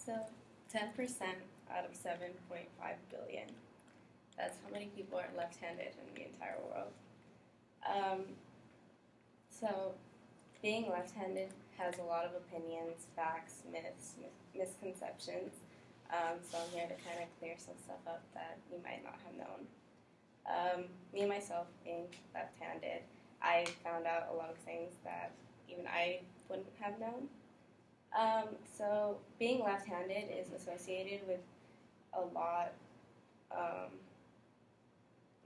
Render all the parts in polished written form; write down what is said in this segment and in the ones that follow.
So 10% out of 7.5 billion. That's how many people are left-handed in the entire world. Um, so being left-handed has a lot of opinions, facts, myths, misconceptions. So I'm here to kind of clear some stuff up that you might not have known. Me and myself being left-handed, I found out a lot of things that even I wouldn't have known. So being left-handed is associated with a lot, um,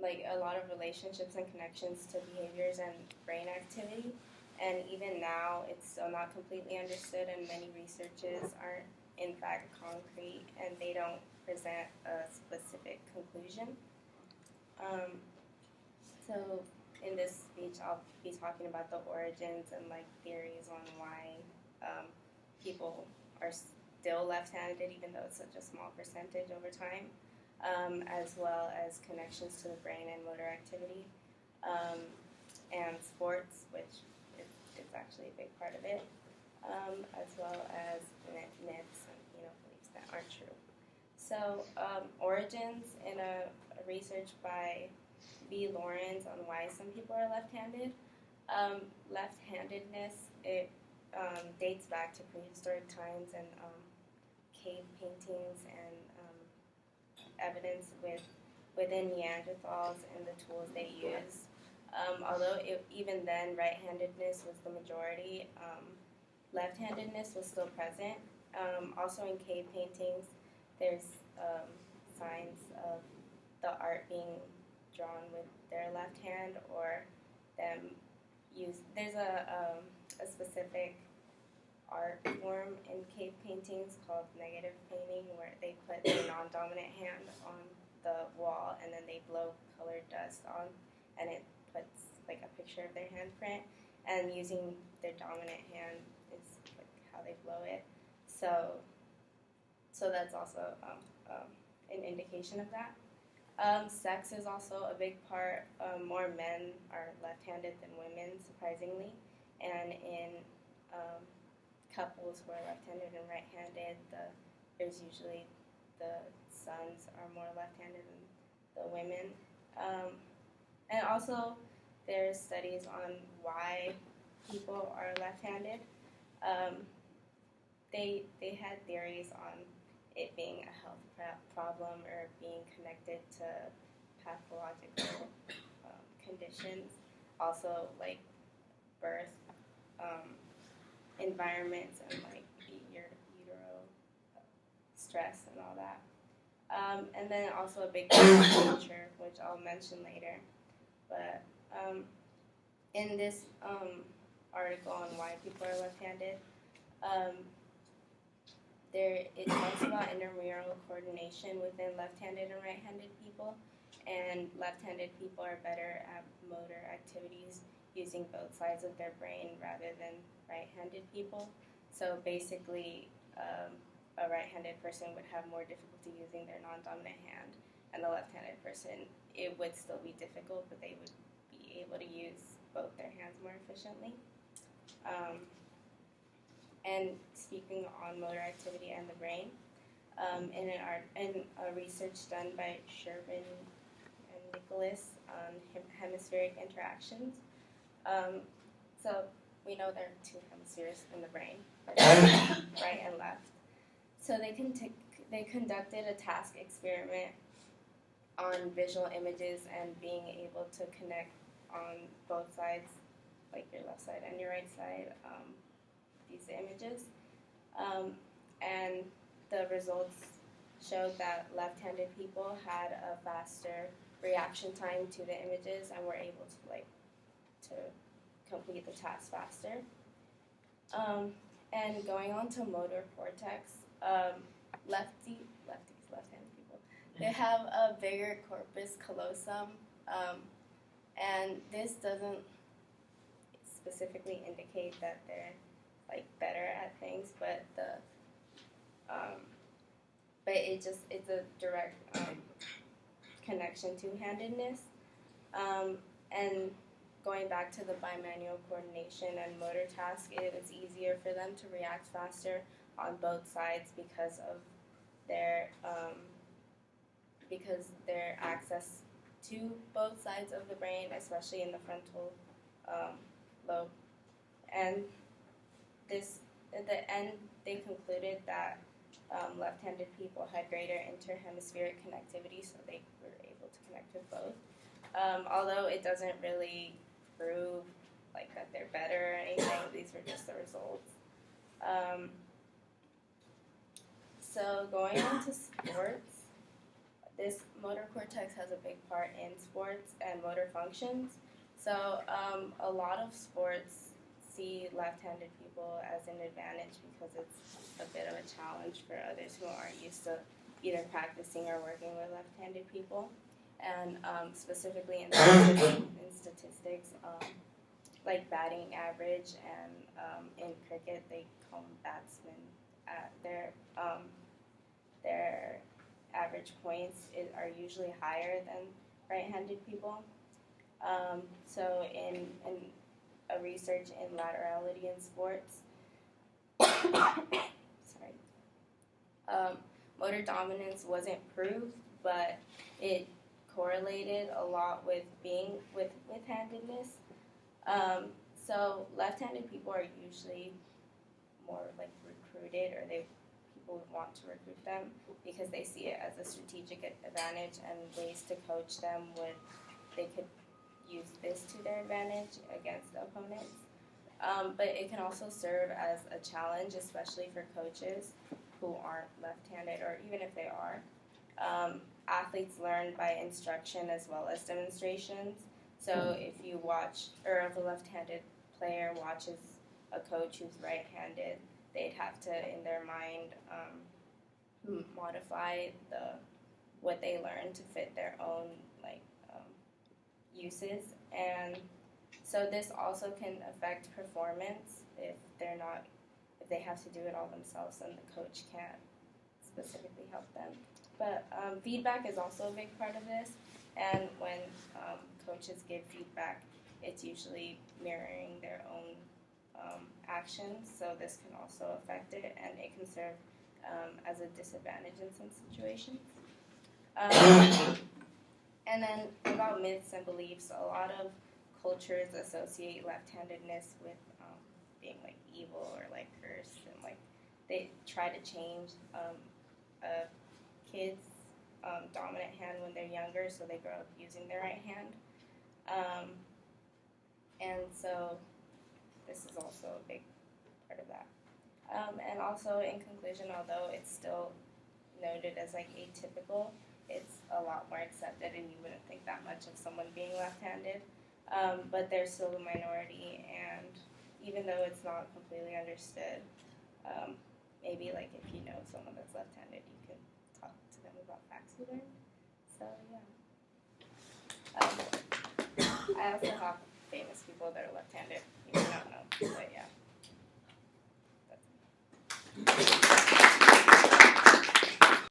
like a lot of relationships and connections to behaviors and brain activity. And even now, it's still not completely understood, and many researches aren't in fact concrete, and they don't present a specific conclusion. Um, so in this speech, I'll be talking about the origins and like theories on why people are still left-handed, even though it's such a small percentage over time, as well as connections to the brain and motor activity, and sports, which is actually a big part of it, as well as myths and beliefs that aren't true. So origins in a research by B. Lawrence on why some people are left-handed. Left-handedness, it dates back to prehistoric times and cave paintings and evidence within Neanderthals and the tools they used. Although even then right-handedness was the majority, left-handedness was still present. Also in cave paintings, there's signs of the art being drawn with their left hand or them use. There's a specific art form in cave paintings called negative painting where they put their non-dominant hand on the wall and then they blow colored dust on and it puts like a picture of their handprint, and using their dominant hand is like how they blow it. So that's also an indication of that. Sex is also a big part. More men are left-handed than women, surprisingly. And in couples who are left-handed and right-handed, there's usually the sons are more left-handed than the women. And also, there's studies on why people are left-handed. They had theories on it being a health problem or being connected to pathological conditions. Also, like birth environments and like utero stress and all that. And then also a big part of nature, which I'll mention later. But in this article on why people are left-handed, it talks about intramural coordination within left-handed and right-handed people, and left-handed people are better at motor activities using both sides of their brain rather than right-handed people. So basically, a right-handed person would have more difficulty using their non-dominant hand, and the left-handed person, it would still be difficult, but they would be able to use both their hands more efficiently. And speaking on motor activity and the brain, in a research done by Shervin and Nicholas on hemispheric interactions. So we know there are two hemispheres in the brain, right and left. So they conducted a task experiment on visual images and being able to connect on both sides, like your left side and your right side, these images. And the results showed that left-handed people had a faster reaction time to the images and were able to complete the task faster. And going on to motor cortex, left-handed people, they have a bigger corpus callosum, and this doesn't specifically indicate that they're better at things, but it's a direct connection to handedness. And going back to the bimanual coordination and motor task, it is easier for them to react faster on both sides because of their access to both sides of the brain, especially in the frontal lobe. And this, at the end, they concluded that left-handed people had greater interhemispheric connectivity, so they were able to connect with both. Although it doesn't really prove like that they're better or anything, these were just the results. So going on to sports, this motor cortex has a big part in sports and motor functions. So a lot of sports see left-handed people as an advantage because it's a bit of a challenge for others who aren't used to either practicing or working with left-handed people. And specifically in statistics, like batting average and in cricket, they call them batsmen. Their average points are usually higher than right-handed people. So in a research in laterality in sports, motor dominance wasn't proved, but it correlated a lot with handedness. So left-handed people are usually more like recruited, or people want to recruit them because they see it as a strategic advantage, and ways to coach them they could use this to their advantage against the opponents. But it can also serve as a challenge, especially for coaches who aren't left-handed, or even if they are. Athletes learn by instruction as well as demonstrations. So if you watch, or if a left-handed player watches a coach who's right-handed, they'd have to, in their mind, modify what they learn to fit their own uses. And so this also can affect performance if they have to do it all themselves and the coach can't specifically help them. But feedback is also a big part of this, and when coaches give feedback, it's usually mirroring their own actions, so this can also affect it, and it can serve as a disadvantage in some situations. And then about myths and beliefs, a lot of cultures associate left-handedness with being like evil or like cursed, and like they try to change a kid's dominant hand when they're younger, so they grow up using their right hand. And so this is also a big part of that. And also, in conclusion, although it's still noted as like atypical, it's a lot more accepted, and you wouldn't think that much of someone being left-handed. But they're still a minority, and even though it's not completely understood, maybe like if you know someone that's left-handed, you can talk to them about facts you learned. So yeah. I also have famous people that are left-handed. You may not know, but yeah. That's it.